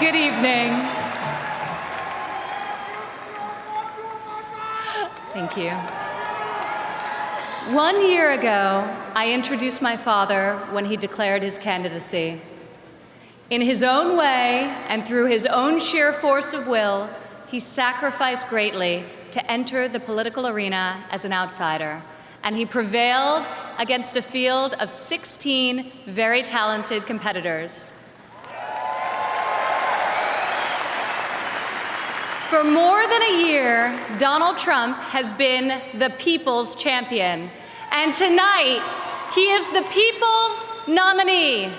Good evening. Thank you. 1 year ago, I introduced my father when he declared his candidacy. In his own way and through his own sheer force of will, he sacrificed greatly to enter the political arena as an outsider, and he prevailed against a field of 16 very talented competitors. For more than a year, Donald Trump has been the people's champion, and tonight, he is the people's nominee.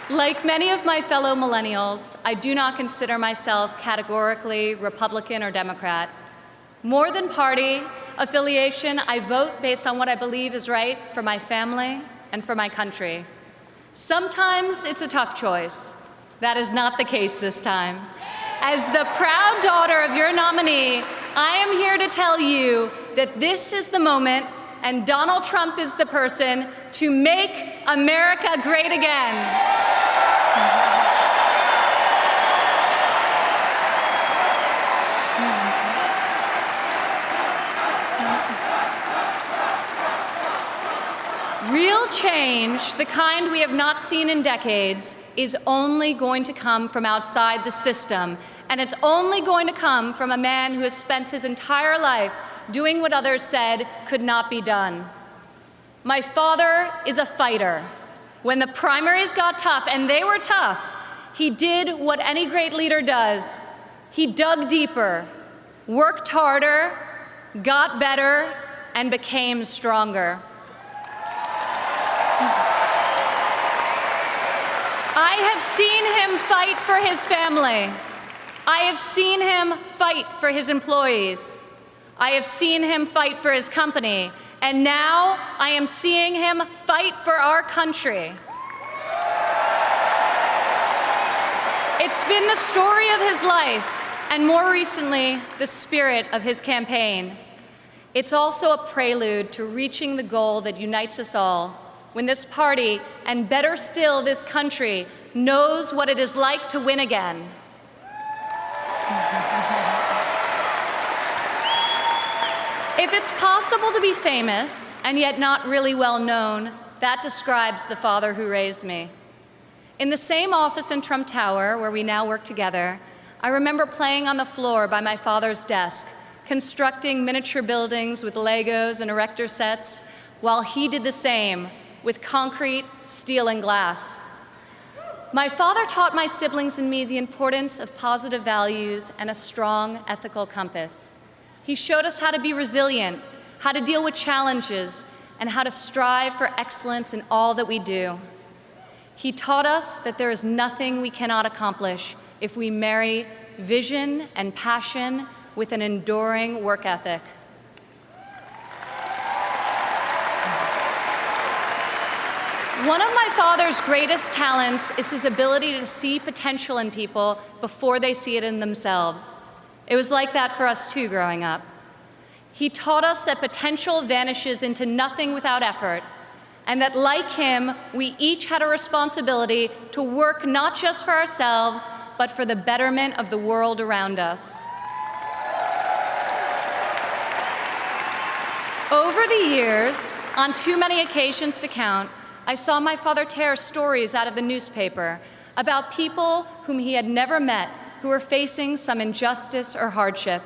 Like many of my fellow millennials, I do not consider myself categorically Republican or Democrat. More than party affiliation, I vote based on what I believe is right for my family and for my country. Sometimes it's a tough choice. That is not the case this time. As the proud daughter of your nominee, I am here to tell you that this is the moment and Donald Trump is the person to make America great again. Real change, the kind we have not seen in decades, is only going to come from outside the system, and it's only going to come from a man who has spent his entire life doing what others said could not be done. My father is a fighter. When the primaries got tough, and they were tough, he did what any great leader does. He dug deeper, worked harder, got better, and became stronger. I have seen him fight for his family. I have seen him fight for his employees. I have seen him fight for his company. And now I am seeing him fight for our country. It's been the story of his life, and more recently, the spirit of his campaign. It's also a prelude to reaching the goal that unites us all, when this party, and better still, this country, knows what it is like to win again. If it's possible to be famous and yet not really well known, that describes the father who raised me. In the same office in Trump Tower, where we now work together, I remember playing on the floor by my father's desk, constructing miniature buildings with Legos and erector sets, while he did the same with concrete, steel, and glass. My father taught my siblings and me the importance of positive values and a strong ethical compass. He showed us how to be resilient, how to deal with challenges, and how to strive for excellence in all that we do. He taught us that there is nothing we cannot accomplish if we marry vision and passion with an enduring work ethic. One of my father's greatest talents is his ability to see potential in people before they see it in themselves. It was like that for us too growing up. He taught us that potential vanishes into nothing without effort, and that like him, we each had a responsibility to work not just for ourselves, but for the betterment of the world around us. Over the years, on too many occasions to count, I saw my father tear stories out of the newspaper about people whom he had never met who were facing some injustice or hardship.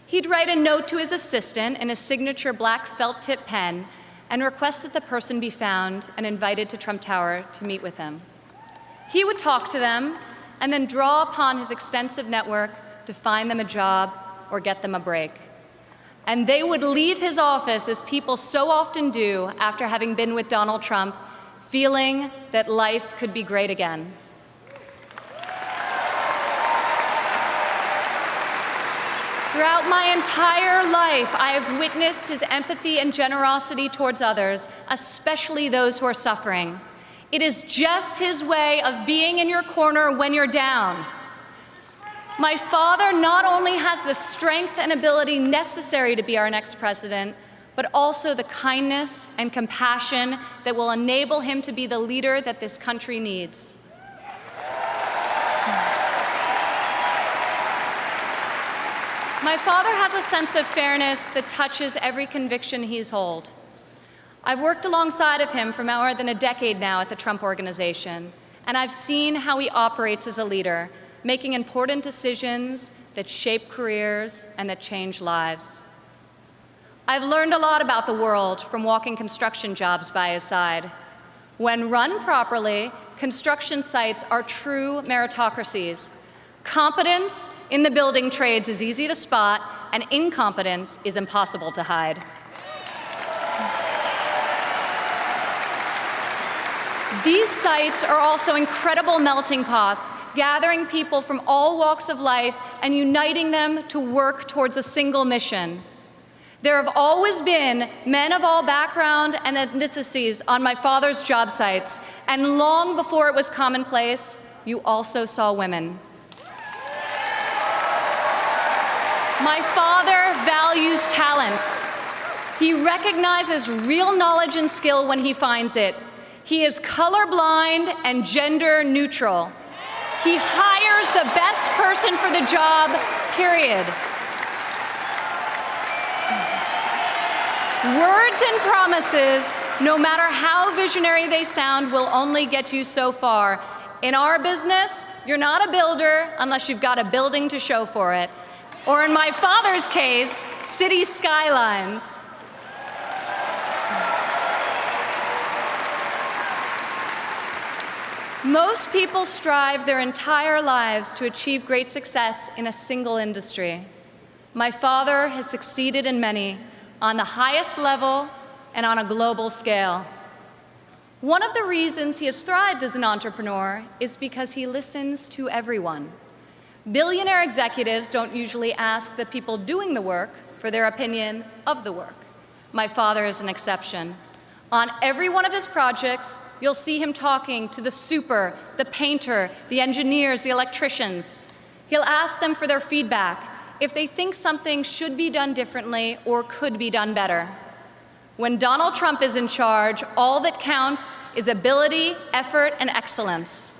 He'd write a note to his assistant in a signature black felt-tip pen and request that the person be found and invited to Trump Tower to meet with him. He would talk to them and then draw upon his extensive network to find them a job or get them a break. And they would leave his office, as people so often do after having been with Donald Trump, feeling that life could be great again. Throughout my entire life, I have witnessed his empathy and generosity towards others, especially those who are suffering. It is just his way of being in your corner when you're down. My father not only has the strength and ability necessary to be our next president, but also the kindness and compassion that will enable him to be the leader that this country needs. My father has a sense of fairness that touches every conviction he's held. I've worked alongside of him for more than a decade now at the Trump Organization, and I've seen how he operates as a leader, making important decisions that shape careers and that change lives. I've learned a lot about the world from walking construction jobs by his side. When run properly, construction sites are true meritocracies. Competence in the building trades is easy to spot, and incompetence is impossible to hide. These sites are also incredible melting pots, gathering people from all walks of life and uniting them to work towards a single mission. There have always been men of all background and ethnicities on my father's job sites, and long before it was commonplace, you also saw women. My father values talent. He recognizes real knowledge and skill when he finds it. He is colorblind and gender neutral. He hires the best person for the job, period. Words and promises, no matter how visionary they sound, will only get you so far. In our business, you're not a builder unless you've got a building to show for it. Or in my father's case, city skylines. Most people strive their entire lives to achieve great success in a single industry. My father has succeeded in many, on the highest level and on a global scale. One of the reasons he has thrived as an entrepreneur is because he listens to everyone. Billionaire executives don't usually ask the people doing the work for their opinion of the work. My father is an exception. On every one of his projects, you'll see him talking to the super, the painter, the engineers, the electricians. He'll ask them for their feedback, if they think something should be done differently or could be done better. When Donald Trump is in charge, all that counts is ability, effort, and excellence.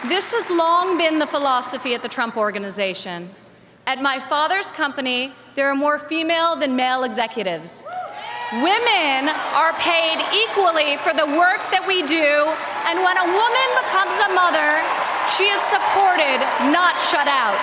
This has long been the philosophy at the Trump Organization. At my father's company, there are more female than male executives. Women are paid equally for the work that we do, and when a woman becomes a mother, she is supported, not shut out.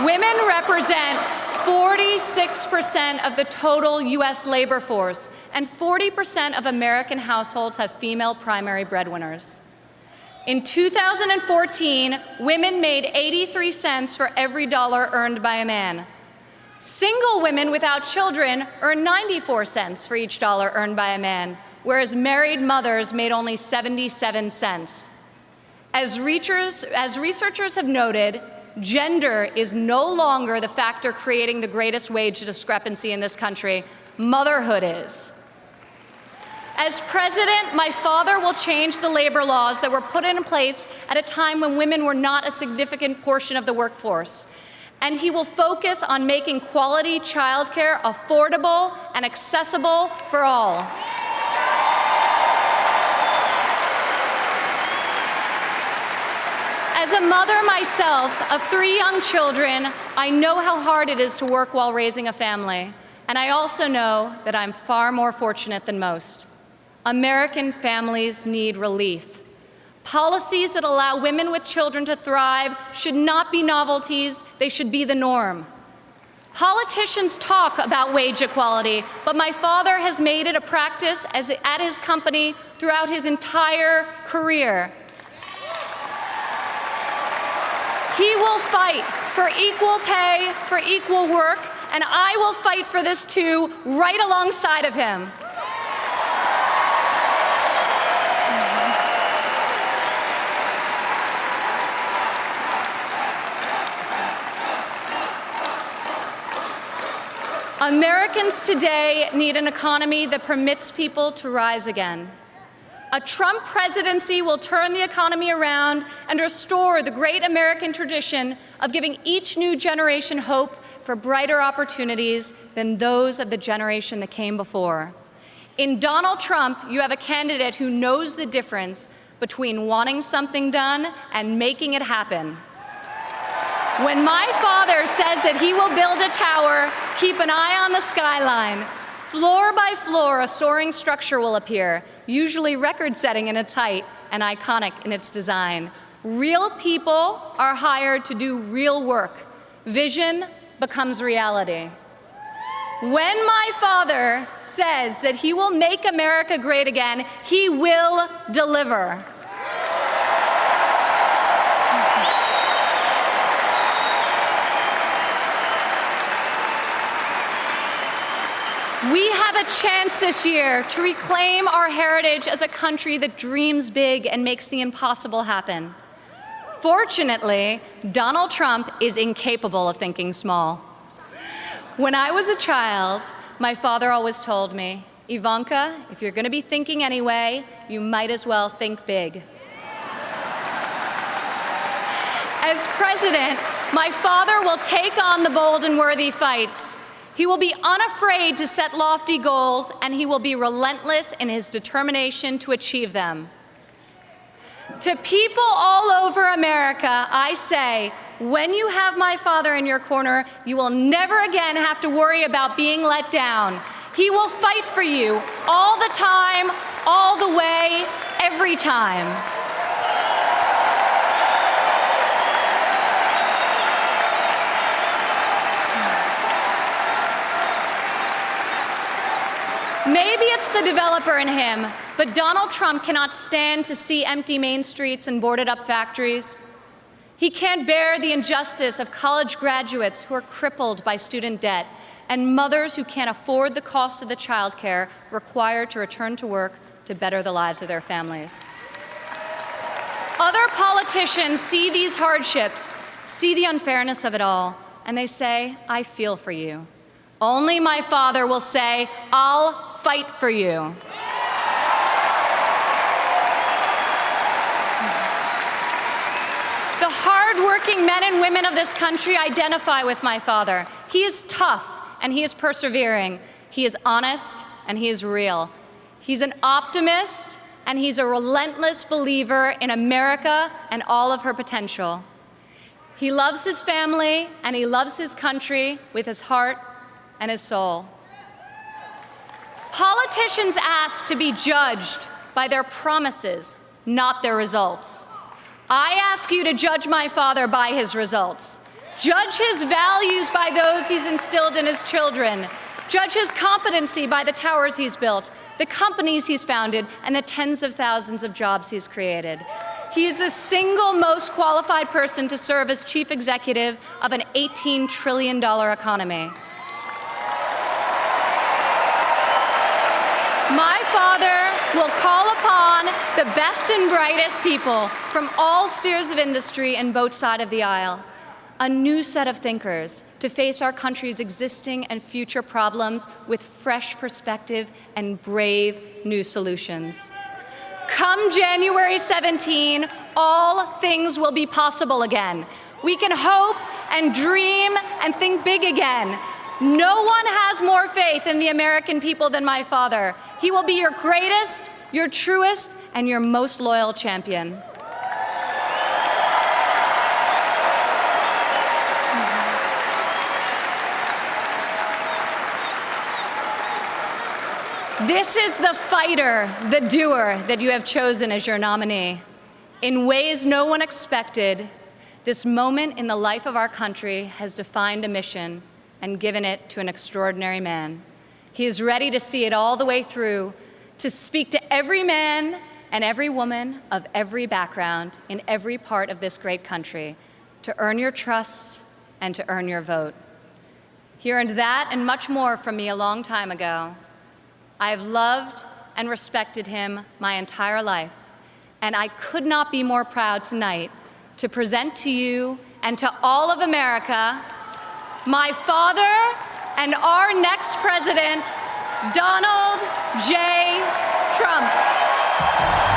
Women represent 46% of the total US labor force, and 40% of American households have female primary breadwinners. In 2014, women made 83 cents for every dollar earned by a man. Single women without children earn 94 cents for each dollar earned by a man, whereas married mothers made only 77 cents. As researchers have noted, gender is no longer the factor creating the greatest wage discrepancy in this country. Motherhood is. As president, my father will change the labor laws that were put in place at a time when women were not a significant portion of the workforce. And he will focus on making quality childcare affordable and accessible for all. As a mother myself of 3 young children, I know how hard it is to work while raising a family. And I also know that I'm far more fortunate than most. American families need relief. Policies that allow women with children to thrive should not be novelties, they should be the norm. Politicians talk about wage equality, but my father has made it a practice at his company throughout his entire career. He will fight for equal pay, for equal work, and I will fight for this too, right alongside of him. Americans today need an economy that permits people to rise again. A Trump presidency will turn the economy around and restore the great American tradition of giving each new generation hope for brighter opportunities than those of the generation that came before. In Donald Trump, you have a candidate who knows the difference between wanting something done and making it happen. When my father says that he will build a tower, keep an eye on the skyline. Floor by floor, a soaring structure will appear, usually record-setting in its height and iconic in its design. Real people are hired to do real work. Vision becomes reality. When my father says that he will make America great again, he will deliver. We have a chance this year to reclaim our heritage as a country that dreams big and makes the impossible happen. Fortunately, Donald Trump is incapable of thinking small. When I was a child, my father always told me, Ivanka, if you're going to be thinking anyway, you might as well think big. As president, my father will take on the bold and worthy fights. He will be unafraid to set lofty goals, and he will be relentless in his determination to achieve them. To people all over America, I say, when you have my father in your corner, you will never again have to worry about being let down. He will fight for you all the time, all the way, every time. Maybe it's the developer in him, but Donald Trump cannot stand to see empty main streets and boarded-up factories. He can't bear the injustice of college graduates who are crippled by student debt and mothers who can't afford the cost of the childcare required to return to work to better the lives of their families. Other politicians see these hardships, see the unfairness of it all, and they say, I feel for you. Only my father will say, I'll fight for you. The hard-working men and women of this country identify with my father. He is tough and he is persevering. He is honest and he is real. He's an optimist and he's a relentless believer in America and all of her potential. He loves his family and he loves his country with his heart and his soul. Politicians ask to be judged by their promises, not their results. I ask you to judge my father by his results. Judge his values by those he's instilled in his children. Judge his competency by the towers he's built, the companies he's founded, and the tens of thousands of jobs he's created. He is the single most qualified person to serve as chief executive of an $18 trillion economy. My father will call upon the best and brightest people from all spheres of industry and both sides of the aisle, a new set of thinkers to face our country's existing and future problems with fresh perspective and brave new solutions. Come January 17, all things will be possible again. We can hope and dream and think big again. No one has more faith in the American people than my father. He will be your greatest, your truest, and your most loyal champion. This is the fighter, the doer that you have chosen as your nominee. In ways no one expected, this moment in the life of our country has defined a mission and given it to an extraordinary man. He is ready to see it all the way through, to speak to every man and every woman of every background in every part of this great country, to earn your trust and to earn your vote. He earned that and much more from me a long time ago. I have loved and respected him my entire life, and I could not be more proud tonight to present to you and to all of America my father, and our next president, Donald J. Trump.